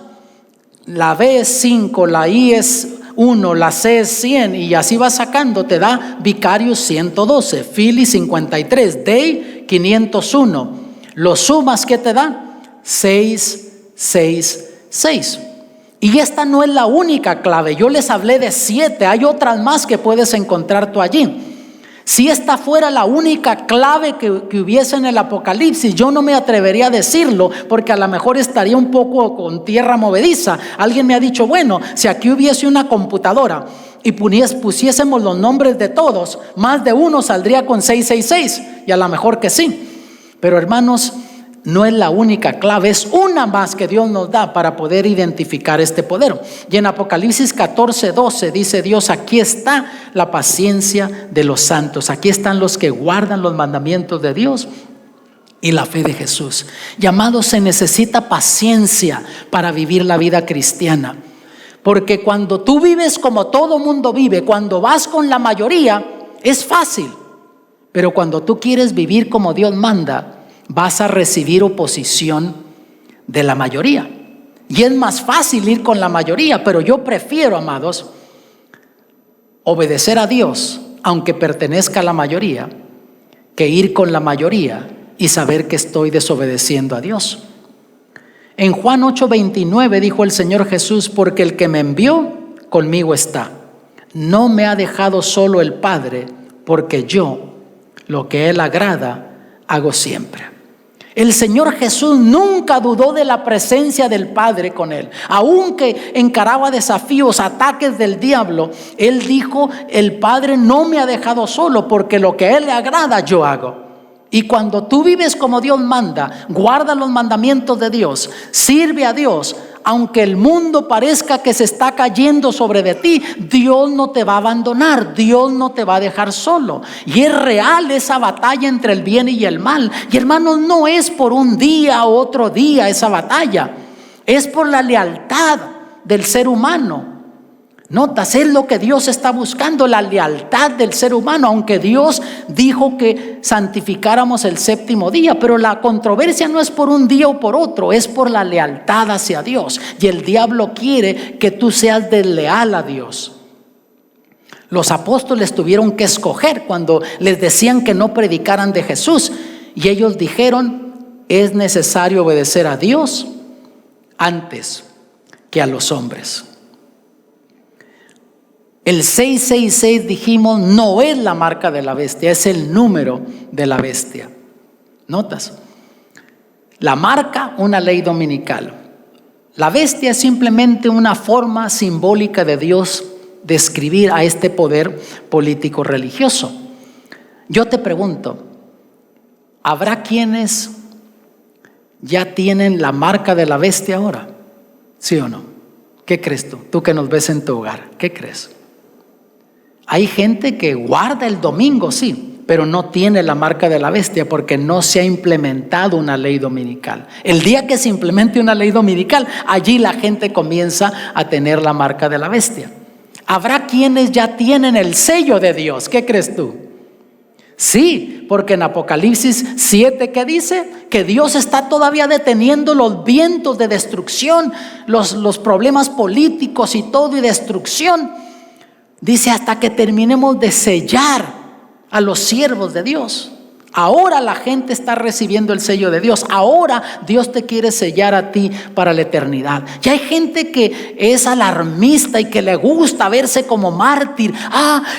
la B es 5, la I es 1, la C es 100, y así va sacando, te da Vicarius 112, Filii 53, Dei 501. Lo sumas, ¿qué te da? 666. Y esta no es la única clave. Yo les hablé de 7, hay otras más que puedes encontrar tú allí. Si esta fuera la única clave que hubiese en el Apocalipsis, yo no me atrevería a decirlo, porque a lo mejor estaría un poco con tierra movediza. Alguien me ha dicho, bueno, si aquí hubiese una computadora y pusiésemos los nombres de todos, más de uno saldría con 666, y a lo mejor que sí. Pero hermanos, no es la única clave, es una más que Dios nos da para poder identificar este poder. Y en Apocalipsis 14:12 dice Dios, aquí está la paciencia de los santos, aquí están los que guardan los mandamientos de Dios y la fe de Jesús. Y amados, se necesita paciencia para vivir la vida cristiana, porque cuando tú vives como todo mundo vive, cuando vas con la mayoría, es fácil. Pero cuando tú quieres vivir como Dios manda, vas a recibir oposición de la mayoría. Y es más fácil ir con la mayoría, pero yo prefiero, amados, obedecer a Dios, aunque pertenezca a la mayoría, que ir con la mayoría y saber que estoy desobedeciendo a Dios. En Juan 8:29 dijo el Señor Jesús, porque el que me envió conmigo está. No me ha dejado solo el Padre, porque yo, lo que Él agrada, hago siempre. El Señor Jesús nunca dudó de la presencia del Padre con él. Aunque encaraba desafíos, ataques del diablo, él dijo: el Padre no me ha dejado solo, porque lo que a él le agrada yo hago. Y cuando tú vives como Dios manda, guarda los mandamientos de Dios, sirve a Dios, aunque el mundo parezca que se está cayendo sobre de ti, Dios no te va a abandonar, Dios no te va a dejar solo. Y es real esa batalla entre el bien y el mal. Y hermanos, no es por un día o otro día esa batalla, es por la lealtad del ser humano. Notas, es lo que Dios está buscando, la lealtad del ser humano, aunque Dios dijo que santificáramos el séptimo día, pero la controversia no es por un día o por otro, es por la lealtad hacia Dios. Y el diablo quiere que tú seas desleal a Dios. Los apóstoles tuvieron que escoger cuando les decían que no predicaran de Jesús, y ellos dijeron: es necesario obedecer a Dios antes que a los hombres. El 666, dijimos, no es la marca de la bestia, es el número de la bestia. ¿Notas? La marca, una ley dominical. La bestia es simplemente una forma simbólica de Dios de escribir a este poder político religioso. Yo te pregunto, ¿habrá quienes ya tienen la marca de la bestia ahora? ¿Sí o no? ¿Qué crees tú? Tú que nos ves en tu hogar, ¿qué crees? Hay gente que guarda el domingo, sí, pero no tiene la marca de la bestia porque no se ha implementado una ley dominical. El día que se implemente una ley dominical, allí la gente comienza a tener la marca de la bestia. Habrá quienes ya tienen el sello de Dios. ¿Qué crees tú? Sí, porque en Apocalipsis 7, ¿qué dice? Que Dios está todavía deteniendo los vientos de destrucción, los problemas políticos y todo, y destrucción. Dice: hasta que terminemos de sellar a los siervos de Dios. Ahora la gente está recibiendo el sello de Dios. Ahora Dios te quiere sellar a ti para la eternidad. Y hay gente que es alarmista y que le gusta verse como mártir.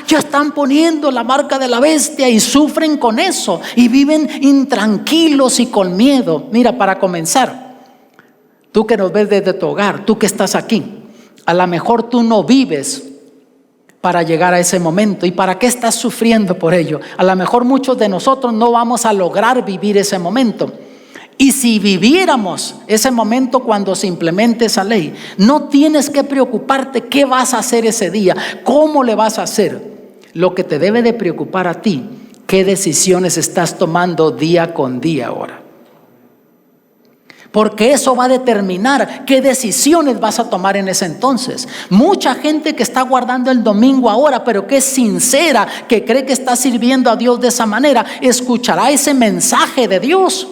Ya están poniendo la marca de la bestia, y sufren con eso y viven intranquilos y con miedo. Mira, para comenzar, tú que nos ves desde tu hogar, tú que estás aquí, a lo mejor tú no vives para llegar a ese momento. ¿Y para qué estás sufriendo por ello? A lo mejor muchos de nosotros no vamos a lograr vivir ese momento. Y si viviéramos ese momento cuando se implemente esa ley, no tienes que preocuparte qué vas a hacer ese día, cómo le vas a hacer. Lo que te debe de preocupar a ti, qué decisiones estás tomando día con día ahora. Porque eso va a determinar qué decisiones vas a tomar en ese entonces. Mucha gente que está guardando el domingo ahora, pero que es sincera, que cree que está sirviendo a Dios de esa manera, escuchará ese mensaje de Dios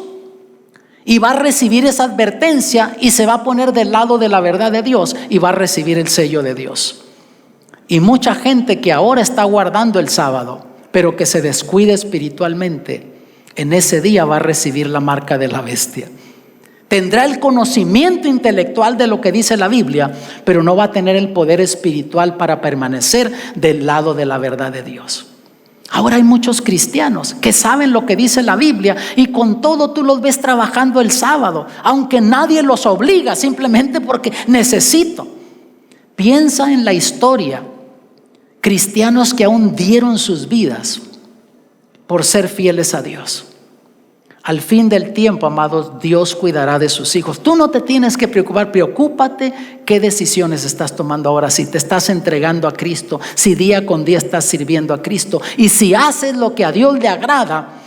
y va a recibir esa advertencia y se va a poner del lado de la verdad de Dios y va a recibir el sello de Dios. Y mucha gente que ahora está guardando el sábado, pero que se descuida espiritualmente, en ese día va a recibir la marca de la bestia. Tendrá el conocimiento intelectual de lo que dice la Biblia, pero no va a tener el poder espiritual para permanecer del lado de la verdad de Dios. Ahora hay muchos cristianos que saben lo que dice la Biblia y con todo tú los ves trabajando el sábado, aunque nadie los obliga, simplemente porque necesito. Piensa en la historia, cristianos que aún dieron sus vidas por ser fieles a Dios. Al fin del tiempo, amados, Dios cuidará de sus hijos. Tú no te tienes que preocupar. Preocúpate qué decisiones estás tomando ahora. Si te estás entregando a Cristo, si día con día estás sirviendo a Cristo, y si haces lo que a Dios le agrada,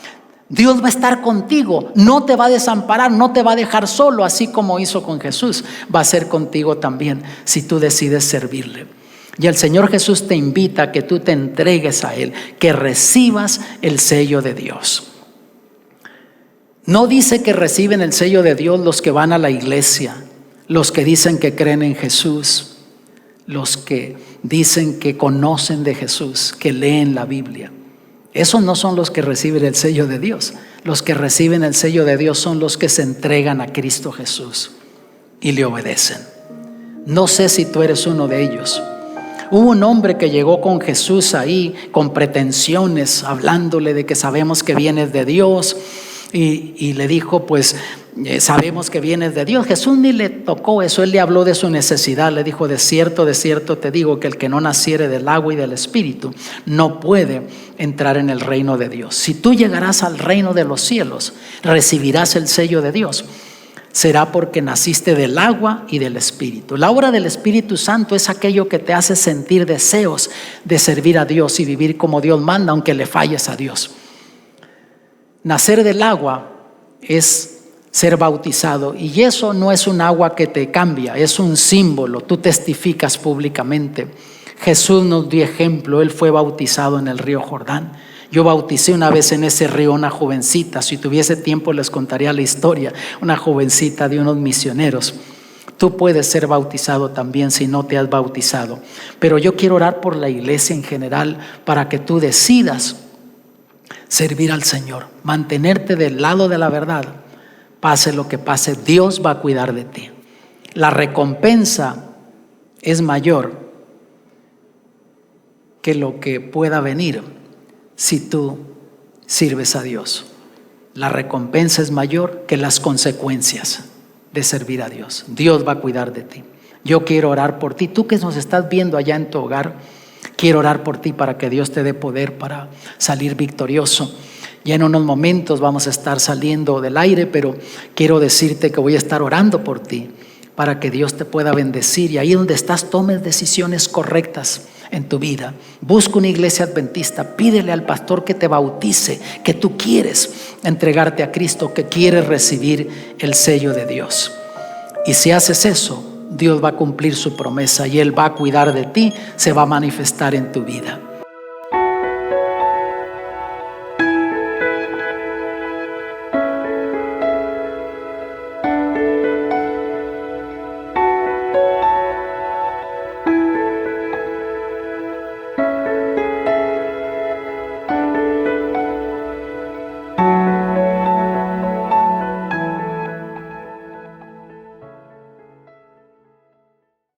Dios va a estar contigo. No te va a desamparar, no te va a dejar solo, así como hizo con Jesús. Va a ser contigo también si tú decides servirle. Y el Señor Jesús te invita a que tú te entregues a Él, que recibas el sello de Dios. No dice que reciben el sello de Dios los que van a la iglesia, los que dicen que creen en Jesús, los que dicen que conocen de Jesús, que leen la Biblia. Esos no son los que reciben el sello de Dios. Los que reciben el sello de Dios son los que se entregan a Cristo Jesús y le obedecen. No sé si tú eres uno de ellos. Hubo un hombre que llegó con Jesús ahí con pretensiones, hablándole de que sabemos que vienes de Dios y le dijo, pues sabemos que vienes de Dios. Jesús ni le tocó eso, él le habló de su necesidad. Le dijo, de cierto te digo que el que no naciere del agua y del Espíritu no puede entrar en el reino de Dios. Si tú llegarás al reino de los cielos, recibirás el sello de Dios. Será porque naciste del agua y del Espíritu. La obra del Espíritu Santo es aquello que te hace sentir deseos de servir a Dios y vivir como Dios manda, aunque le falles a Dios. Nacer del agua es ser bautizado, y eso no es un agua que te cambia, es un símbolo. Tú testificas públicamente. Jesús nos dio ejemplo, él fue bautizado en el río Jordán. Yo bauticé una vez en ese río una jovencita, si tuviese tiempo les contaría la historia, una jovencita de unos misioneros. Tú puedes ser bautizado también si no te has bautizado, pero yo quiero orar por la iglesia en general para que tú decidas servir al Señor, mantenerte del lado de la verdad. Pase lo que pase, Dios va a cuidar de ti. La recompensa es mayor que lo que pueda venir si tú sirves a Dios. La recompensa es mayor que las consecuencias de servir a Dios. Dios va a cuidar de ti. Yo quiero orar por ti. Tú que nos estás viendo allá en tu hogar, quiero orar por ti para que Dios te dé poder para salir victorioso. Ya en unos momentos vamos a estar saliendo del aire, pero quiero decirte que voy a estar orando por ti para que Dios te pueda bendecir, y ahí donde estás tomes decisiones correctas en tu vida. Busca una iglesia adventista, pídele al pastor que te bautice, que tú quieres entregarte a Cristo, que quieres recibir el sello de Dios. Y si haces eso, Dios va a cumplir su promesa y Él va a cuidar de ti, se va a manifestar en tu vida.